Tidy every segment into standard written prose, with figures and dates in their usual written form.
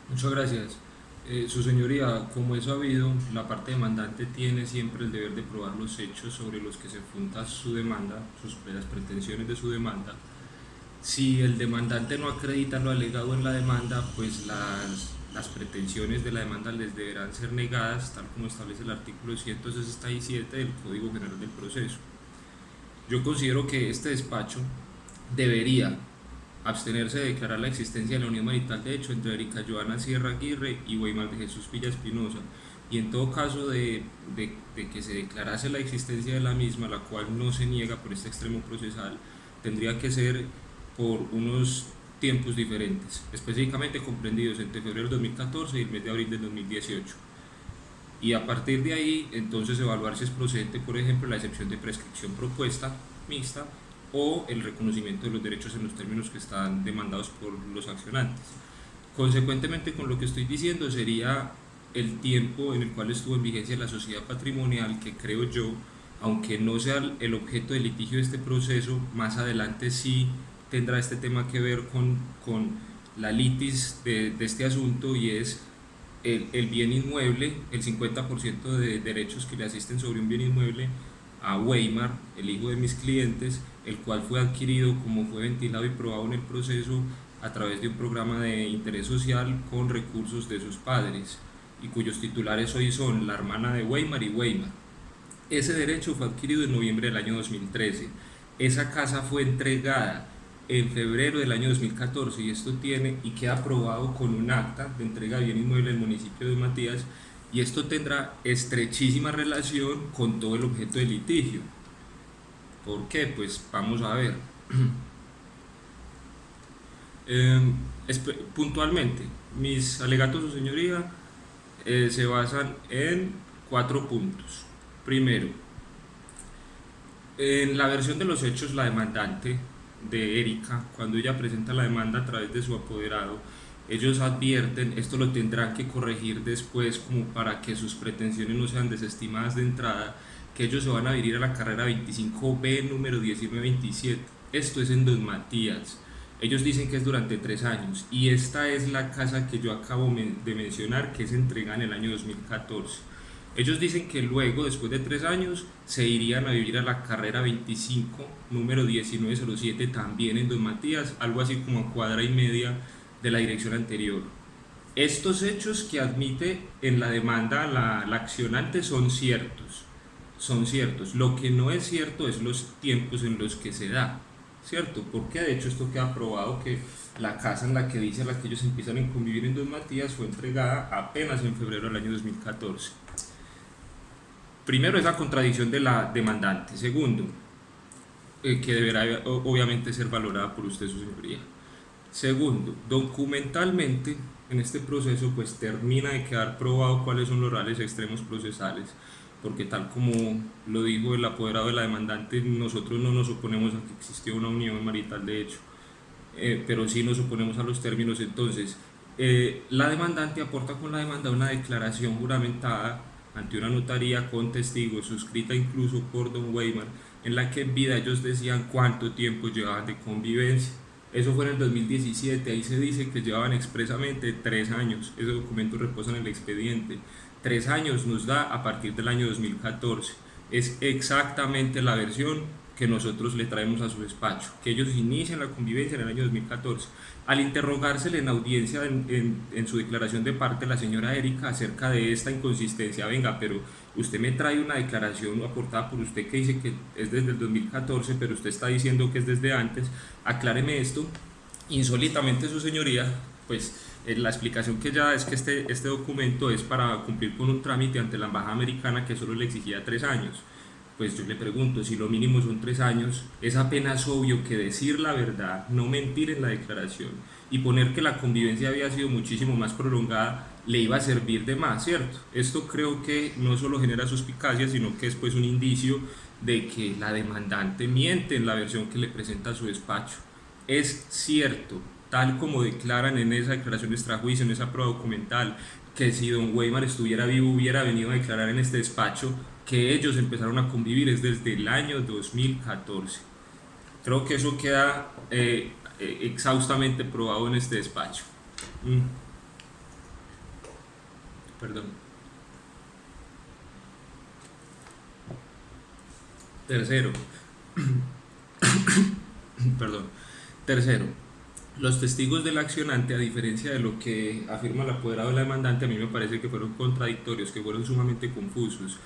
Muchas gracias. Su señoría, como es sabido, la parte demandante tiene siempre el deber de probar los hechos sobre los que se funda su demanda, las pretensiones de su demanda. Si el demandante no acredita lo alegado en la demanda, pues las pretensiones de la demanda les deberán ser negadas, tal como establece el artículo 167 del Código General del Proceso. Yo considero que este despacho debería abstenerse de declarar la existencia de la unión marital de hecho entre Erika Joana Sierra Aguirre y Weimar de Jesús Villa Espinosa, y en todo caso de que se declarase la existencia de la misma, la cual no se niega por este extremo procesal, tendría que ser por unos tiempos diferentes, específicamente comprendidos entre febrero del 2014 y el mes de abril del 2018. Y a partir de ahí, entonces evaluar si es procedente, por ejemplo, la excepción de prescripción propuesta mixta o el reconocimiento de los derechos en los términos que están demandados por los accionantes. Consecuentemente, con lo que estoy diciendo sería el tiempo en el cual estuvo en vigencia la sociedad patrimonial, que creo yo, aunque no sea el objeto de litigio de este proceso, más adelante sí tendrá este tema que ver con la litis de este asunto, y es el bien inmueble, el 50% de derechos que le asisten sobre un bien inmueble a Weimar, el hijo de mis clientes, el cual fue adquirido, como fue ventilado y probado en el proceso, a través de un programa de interés social con recursos de sus padres, y cuyos titulares hoy son la hermana de Weimar y Weimar. Ese derecho fue adquirido en noviembre del año 2013. Esa casa fue entregada en febrero del año 2014, y esto tiene y queda aprobado con un acta de entrega de bien inmueble del municipio de Matías, y esto tendrá estrechísima relación con todo el objeto del litigio. ¿Por qué? Pues vamos a ver. Eh, Puntualmente, mis alegatos, su señoría, se basan en cuatro puntos. Primero, en la versión de los hechos, la demandante de Erika, cuando ella presenta la demanda a través de su apoderado, ellos advierten, esto lo tendrán que corregir después como para que sus pretensiones no sean desestimadas de entrada, que ellos se van a venir a la carrera 25B número 1927. Esto es en Don Matías. Ellos dicen que es durante 3 años, y esta es la casa que yo acabo de mencionar, que es entregada en el año 2014. Ellos dicen que luego, después de 3 años, se irían a vivir a la carrera 25, número 1907, también en Don Matías, algo así como a cuadra y media de la dirección anterior. Estos hechos que admite en la demanda la accionante son ciertos, son ciertos. Lo que no es cierto es los tiempos en los que se da, ¿cierto? Porque de hecho esto queda probado que la casa en la que dice a la que ellos empiezan a convivir en Don Matías fue entregada apenas en febrero del año 2014. Primero, esa contradicción de la demandante. Segundo, que deberá obviamente ser valorada por usted, su señoría. Segundo, documentalmente en este proceso pues termina de quedar probado cuáles son los reales extremos procesales, porque tal como lo dijo el apoderado de la demandante, nosotros no nos oponemos a que existió una unión marital de hecho, pero sí nos oponemos a los términos. Entonces, la demandante aporta con la demanda una declaración juramentada ante una notaría con testigos, suscrita incluso por Don Weimar, en la que en vida ellos decían cuánto tiempo llevaban de convivencia. Eso fue en el 2017, ahí se dice que llevaban expresamente 3 años, ese documento reposa en el expediente. 3 años nos da a partir del año 2014, es exactamente la versión que nosotros le traemos a su despacho, que ellos inician la convivencia en el año 2014. Al interrogársele en audiencia en su declaración de parte la señora Erika acerca de esta inconsistencia, venga, pero usted me trae una declaración aportada por usted que dice que es desde el 2014, pero usted está diciendo que es desde antes, acláreme esto. Insólitamente, su señoría, pues la explicación que ya es que este documento es para cumplir con un trámite ante la embajada americana que solo le exigía 3 años. Pues yo le pregunto, si lo mínimo son 3 años, es apenas obvio que decir la verdad, no mentir en la declaración y poner que la convivencia había sido muchísimo más prolongada, le iba a servir de más, ¿cierto? Esto creo que no solo genera suspicacia, sino que es pues un indicio de que la demandante miente en la versión que le presenta a su despacho. Es cierto, tal como declaran en esa declaración de extrajuicio, en esa prueba documental, que si don Weimar estuviera vivo hubiera venido a declarar en este despacho que ellos empezaron a convivir es desde el año 2014. Creo que eso queda exhaustamente probado en este despacho. Mm. Perdón. Tercero, perdón. Tercero, los testigos del accionante, a diferencia de lo que afirma el apoderado de la demandante, a mí me parece que fueron contradictorios, que fueron sumamente confusos.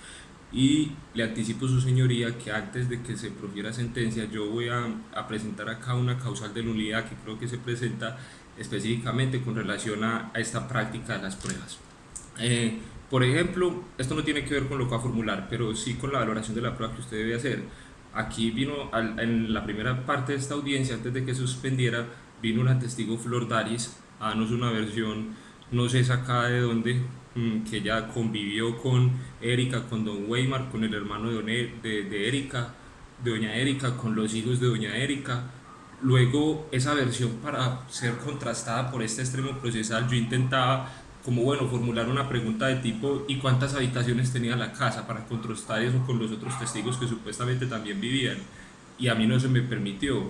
Y le anticipo a su señoría que antes de que se profiera sentencia, yo voy a presentar acá una causal de nulidad que creo que se presenta específicamente con relación a esta práctica de las pruebas. Eh, por ejemplo, esto no tiene que ver con lo que va a formular, pero sí con la valoración de la prueba que usted debe hacer. Aquí vino, en la primera parte de esta audiencia, antes de que se suspendiera, vino una testigo Flor Daris a darnos una versión, no sé sacada de dónde, que ella convivió con Erika, con don Weimar, con el hermano de Erika, de doña Erika, con los hijos de doña Erika. Luego, esa versión, para ser contrastada por este extremo procesal, yo intentaba, como bueno, formular una pregunta de tipo ¿y cuántas habitaciones tenía la casa? Para contrastar eso con los otros testigos que supuestamente también vivían. Y a mí no se me permitió.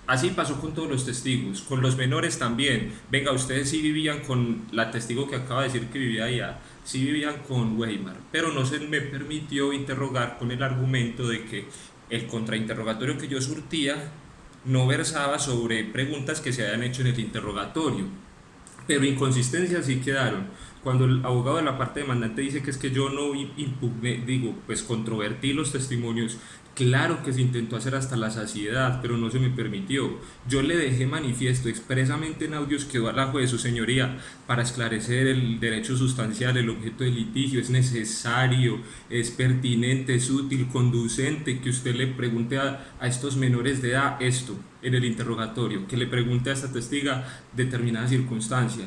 Así pasó con todos los testigos, con los menores también. Venga, ustedes sí vivían con la testigo que acaba de decir que vivía allá, sí vivían con Weimar, pero no se me permitió interrogar con el argumento de que el contrainterrogatorio que yo surtía no versaba sobre preguntas que se habían hecho en el interrogatorio, pero inconsistencias sí quedaron. Cuando el abogado de la parte demandante dice que es que yo no impugné, digo, pues controvertí los testimonios, claro que se intentó hacer hasta la saciedad, pero no se me permitió. Yo le dejé manifiesto expresamente en audios que a la juez, su señoría, para esclarecer el derecho sustancial, el objeto del litigio, es necesario, es pertinente, es útil, conducente que usted le pregunte a estos menores de edad esto en el interrogatorio, que le pregunte a esta testiga determinada circunstancia,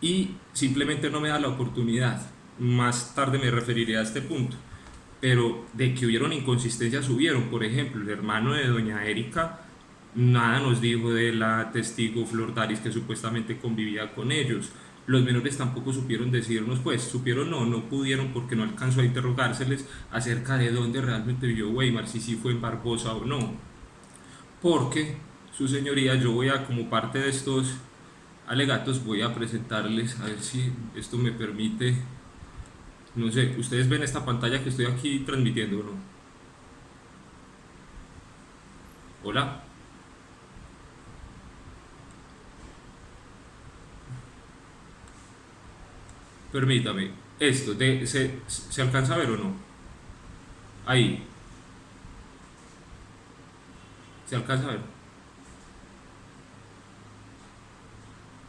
y simplemente no me da la oportunidad. Más tarde me referiré a este punto, pero de que hubieron inconsistencias hubieron. Por ejemplo, el hermano de doña Erika nada nos dijo de la testigo Flor Daris que supuestamente convivía con ellos. Los menores tampoco supieron decirnos, pues supieron no pudieron porque no alcanzó a interrogárseles acerca de dónde realmente vivió Weimar, si sí fue en Barbosa o no. Porque, su señoría, yo voy a, como parte de estos alegatos, voy a presentarles, a ver si esto me permite, no sé, ustedes ven esta pantalla que estoy aquí transmitiendo o no. Hola, permítame, esto, ¿se alcanza a ver o no? Ahí, ¿se alcanza a ver?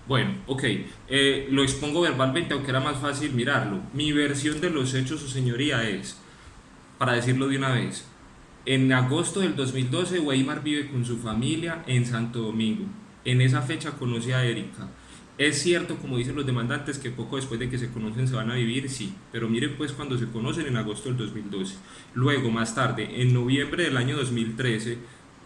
Bueno, ok, lo expongo verbalmente, aunque era más fácil mirarlo. Mi versión de los hechos, su señoría, es, para decirlo de una vez, en agosto del 2012, Weimar vive con su familia en Santo Domingo. En esa fecha conoce a Erika. Es cierto, como dicen los demandantes, que poco después de que se conocen se van a vivir, sí, pero miren pues cuando se conocen en agosto del 2012. Luego, más tarde, en noviembre del año 2013,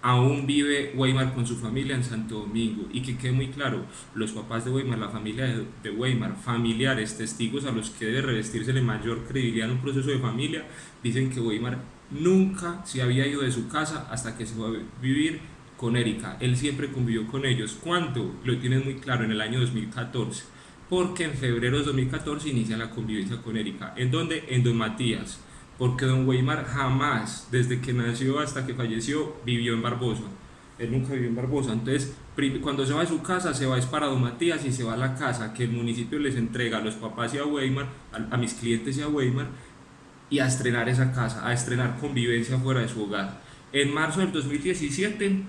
aún vive Weimar con su familia en Santo Domingo. Y que quede muy claro, los papás de Weimar, la familia de Weimar, familiares, testigos a los que debe revestirse la mayor credibilidad en un proceso de familia, dicen que Weimar nunca se había ido de su casa hasta que se fue a vivir con Erika. Él siempre convivió con ellos. ¿Cuándo? Lo tienen muy claro, en el año 2014. Porque en febrero de 2014 inicia la convivencia con Erika. ¿En dónde? En Don Matías. Porque don Weimar jamás, desde que nació hasta que falleció, vivió en Barbosa. Él nunca vivió en Barbosa. Entonces, cuando se va de su casa, se va es para Don Matías y se va a la casa que el municipio les entrega a los papás y a Weimar, a mis clientes y a Weimar, y a estrenar esa casa, a estrenar convivencia fuera de su hogar. En marzo del 2017,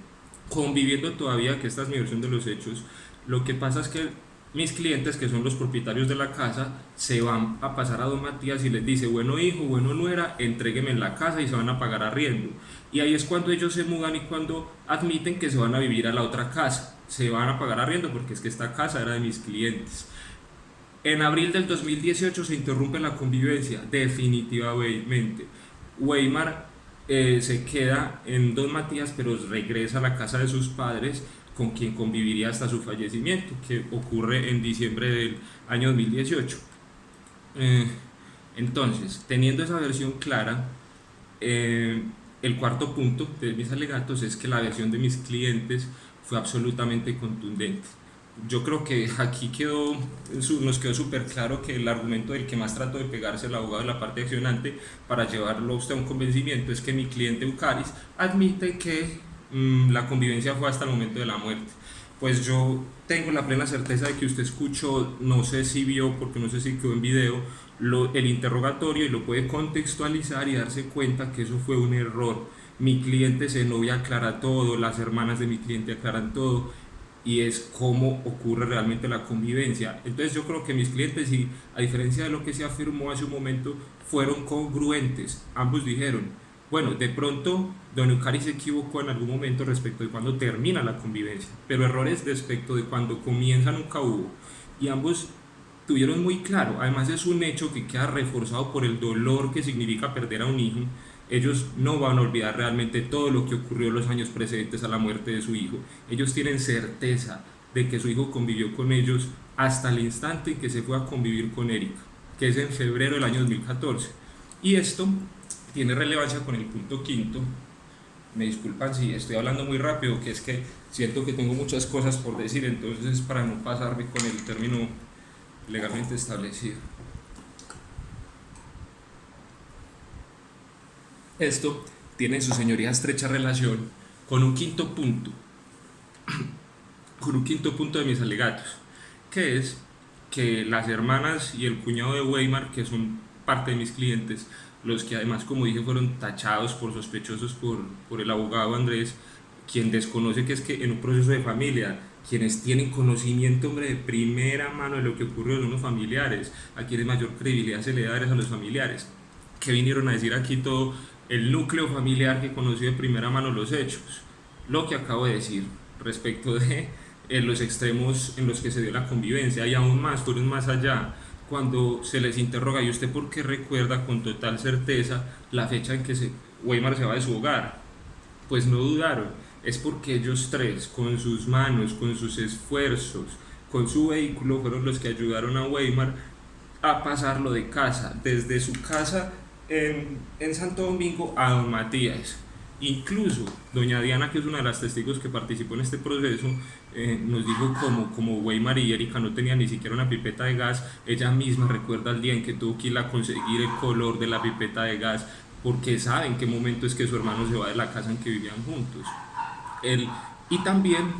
conviviendo todavía, que esta es mi versión de los hechos, lo que pasa es que mis clientes, que son los propietarios de la casa, se van a pasar a don Matías y les dice, bueno hijo, bueno nuera, entrégueme en la casa y se van a pagar arriendo. Y ahí es cuando ellos se mudan y cuando admiten que se van a vivir a la otra casa. Se van a pagar arriendo porque es que esta casa era de mis clientes. En abril del 2018 se interrumpe la convivencia, definitivamente. Weimar se queda en Don Matías, pero regresa a la casa de sus padres, con quien conviviría hasta su fallecimiento, que ocurre en diciembre del año 2018. Eh, entonces, teniendo esa versión clara, eh, el cuarto punto de mis alegatos es que la versión de mis clientes fue absolutamente contundente. Yo creo que aquí nos quedó súper claro que el argumento del que más trató de pegarse el abogado de la parte accionante para llevarlo a usted a un convencimiento es que mi cliente Eucaris admite que la convivencia fue hasta el momento de la muerte. Pues yo tengo la plena certeza de que usted escuchó, no sé si vio, porque no sé si quedó en video, el interrogatorio y lo puede contextualizar y darse cuenta que eso fue un error. Mi cliente se novia aclara todo, las hermanas de mi cliente aclaran todo y es cómo ocurre realmente la convivencia. Entonces yo creo que mis clientes, y a diferencia de lo que se afirmó hace un momento, fueron congruentes. Ambos dijeron, bueno, de pronto don Eucari se equivocó en algún momento respecto de cuando termina la convivencia, pero errores respecto de cuando comienza nunca hubo. Y ambos tuvieron muy claro, además es un hecho que queda reforzado por el dolor que significa perder a un hijo. Ellos no van a olvidar realmente todo lo que ocurrió los años precedentes a la muerte de su hijo. Ellos tienen certeza de que su hijo convivió con ellos hasta el instante en que se fue a convivir con Erika, que es en febrero del año 2014. Y esto tiene relevancia con el punto quinto. Me disculpan si estoy hablando muy rápido, que es que siento que tengo muchas cosas por decir, entonces para no pasarme con el término legalmente establecido. Esto tiene su señoría estrecha relación con un quinto punto, con un quinto punto de mis alegatos, que es que las hermanas y el cuñado de Weimar, que son parte de mis clientes, los que además, como dije, fueron tachados por sospechosos por el abogado Andrés, quien desconoce que es que en un proceso de familia, quienes tienen conocimiento, hombre, de primera mano de lo que ocurrió en los familiares, a quienes mayor credibilidad se le da es a los familiares, que vinieron a decir aquí todo el núcleo familiar que conoció de primera mano los hechos. Lo que acabo de decir respecto de los extremos en los que se dio la convivencia y aún más, fueron más allá. Cuando se les interroga, ¿y usted por qué recuerda con total certeza la fecha en que Weimar se va de su hogar? Pues no dudaron, es porque ellos tres, con sus manos, con sus esfuerzos, con su vehículo, fueron los que ayudaron a Weimar a pasarlo de casa, desde su casa en Santo Domingo a don Matías. Incluso doña Diana, que es una de las testigos que participó en este proceso, nos dijo como Weimar y Erika no tenían ni siquiera una pipeta de gas, ella misma recuerda el día en que tuvo que ir a conseguir el color de la pipeta de gas, porque sabe en qué momento es que su hermano se va de la casa en que vivían juntos. Él, y también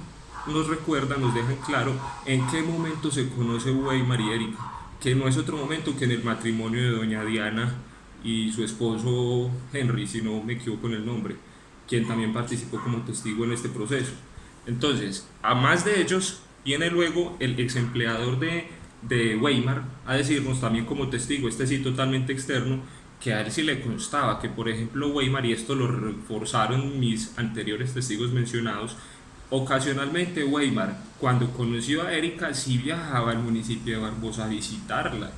nos recuerda, nos deja en claro en qué momento se conoce Weimar y Erika, que no es otro momento que en el matrimonio de doña Diana y su esposo Henry, si no me equivoco en el nombre, quien también participó como testigo en este proceso. Entonces, a más de ellos, viene luego el ex empleador de Weimar a decirnos también como testigo, este sí totalmente externo, que a él sí le constaba que, por ejemplo, Weimar, y esto lo reforzaron mis anteriores testigos mencionados, ocasionalmente Weimar, cuando conoció a Erika, sí viajaba al municipio de Barbosa a visitarla.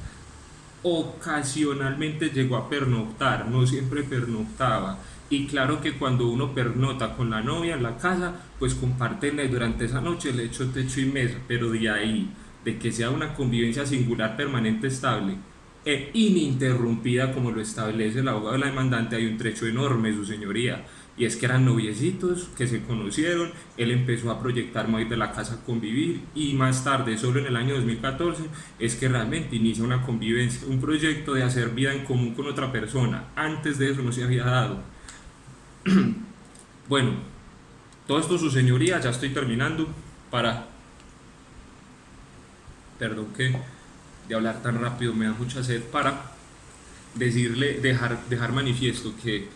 Ocasionalmente llegó a pernoctar, no siempre pernoctaba. Y claro que cuando uno pernota con la novia en la casa, pues comparten durante esa noche el hecho techo y mesa, pero de ahí, de que sea una convivencia singular, permanente, estable e ininterrumpida como lo establece el abogado de la demandante, hay un trecho enorme, su señoría. Y es que eran noviecitos que se conocieron, él empezó a proyectar ir de la casa a convivir y más tarde, solo en el año 2014, es que realmente inicia una convivencia, un proyecto de hacer vida en común con otra persona. Antes de eso no se había dado. Bueno, todo esto su señoría, ya estoy terminando para... Perdón que de hablar tan rápido me da mucha sed para dejar manifiesto que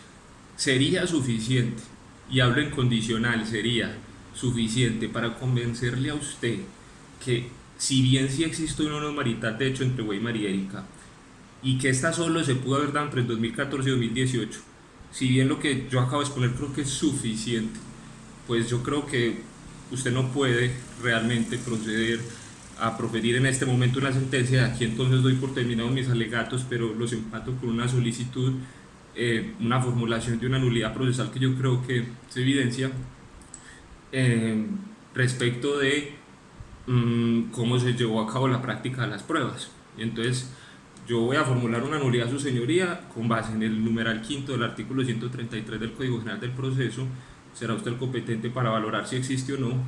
sería suficiente, y hablo en condicional, sería suficiente para convencerle a usted que si bien sí existe un honor marital de hecho entre Weimar y Erika, y que esta solo se pudo haber dado entre el 2014 y 2018, si bien lo que yo acabo de exponer creo que es suficiente, pues yo creo que usted no puede realmente proceder a proferir en este momento una sentencia. Aquí entonces doy por terminados mis alegatos, pero los empato con una solicitud, una formulación de una nulidad procesal que yo creo que se evidencia eh, respecto de cómo se llevó a cabo la práctica de las pruebas. Y entonces yo voy a formular una nulidad a su señoría con base en el numeral quinto del artículo 133 del Código General del Proceso. Será usted el competente para valorar si existe o no.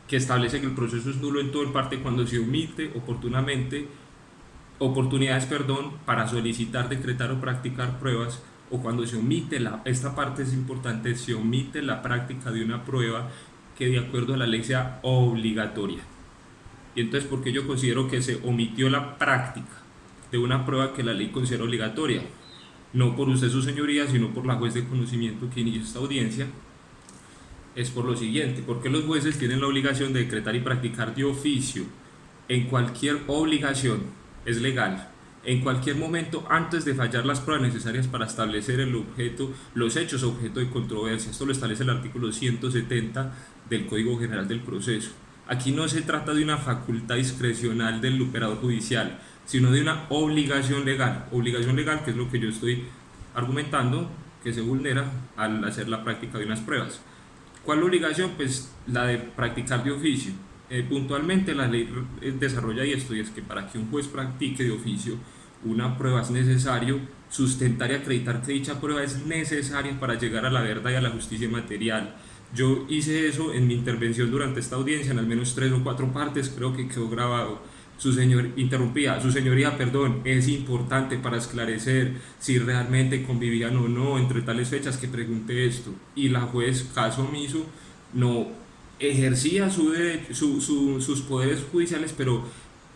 que establece que el proceso es nulo en todo en parte cuando se omite oportunidades, para solicitar, decretar o practicar pruebas, o cuando se omite esta parte es importante, se omite la práctica de una prueba que de acuerdo a la ley sea obligatoria. Y entonces, ¿por qué yo considero que se omitió la práctica de una prueba que la ley considera obligatoria? No por usted, su señoría, sino por la juez de conocimiento que inició esta audiencia. Es por lo siguiente: porque los jueces tienen la obligación de decretar y practicar de oficio en cualquier obligación, es legal, en cualquier momento antes de fallar las pruebas necesarias para establecer los hechos objeto de controversia. Esto lo establece el artículo 170 del Código General del Proceso. Aquí no se trata de una facultad discrecional del operador judicial, sino de una obligación legal, que es lo que yo estoy argumentando que se vulnera al hacer la práctica de unas pruebas. ¿Cuál obligación? Pues la de practicar de oficio. Puntualmente la ley desarrolla esto, y es que para que un juez practique de oficio una prueba es necesario sustentar y acreditar que dicha prueba es necesaria para llegar a la verdad y a la justicia material. Yo hice eso en mi intervención durante esta audiencia en al menos 3 o 4 partes, creo que quedó grabado. Su señoría, es importante para esclarecer si realmente convivían o no entre tales fechas que pregunté esto. Y la juez, caso omiso, no ejercía sus poderes judiciales, pero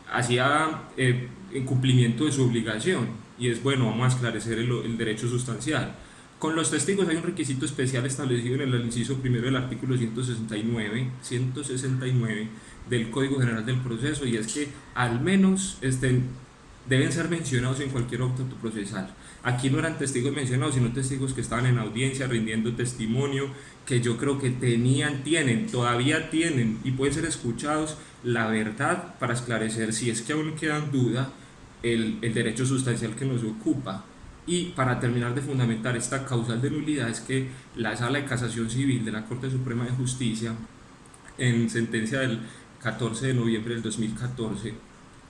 hacía en cumplimiento de su obligación. Y es bueno, vamos a esclarecer el derecho sustancial. Con los testigos hay un requisito especial establecido en el inciso primero del artículo 169 del Código General del Proceso, y es que al menos deben ser mencionados en cualquier acto procesal. Aquí no eran testigos mencionados, sino testigos que estaban en audiencia rindiendo testimonio, que yo creo que todavía tienen y pueden ser escuchados la verdad para esclarecer, si es que aún queda en duda, el derecho sustancial que nos ocupa. Y para terminar de fundamentar esta causal de nulidad, es que la Sala de Casación Civil de la Corte Suprema de Justicia, en sentencia del 14 de noviembre del 2014,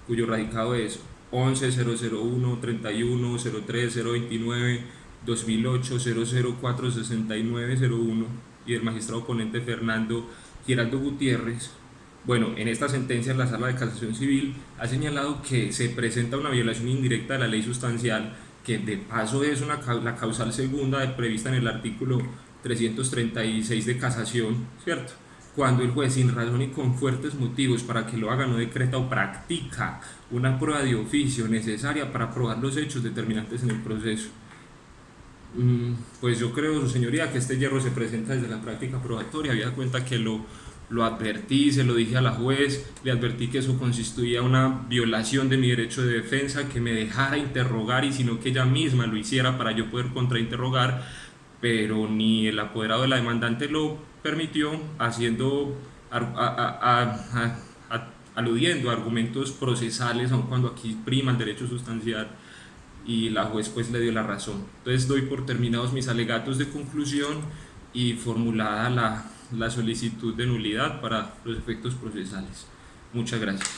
cuyo radicado es 11.001, 31, 03, 029, 2008, 004, 6901, y el magistrado ponente Fernando Giraldo Gutiérrez. Bueno, en esta sentencia la Sala de Casación Civil ha señalado que se presenta una violación indirecta de la ley sustancial, que de paso es la causal segunda prevista en el artículo 336 de casación, ¿cierto? Cuando el juez, sin razón y con fuertes motivos para que lo haga, no decreta o practica una prueba de oficio necesaria para probar los hechos determinantes en el proceso. Pues yo creo, su señoría, que este hierro se presenta desde la práctica probatoria. Había cuenta que lo advertí, se lo dije a la juez, le advertí que eso constituía una violación de mi derecho de defensa, que me dejara interrogar, y sino que ella misma lo hiciera para yo poder contrainterrogar, pero ni el apoderado de la demandante lo permitió, aludiendo a argumentos procesales, aun cuando aquí prima el derecho sustancial, y la juez pues le dio la razón. Entonces doy por terminados mis alegatos de conclusión y formulada la solicitud de nulidad para los efectos procesales. Muchas gracias.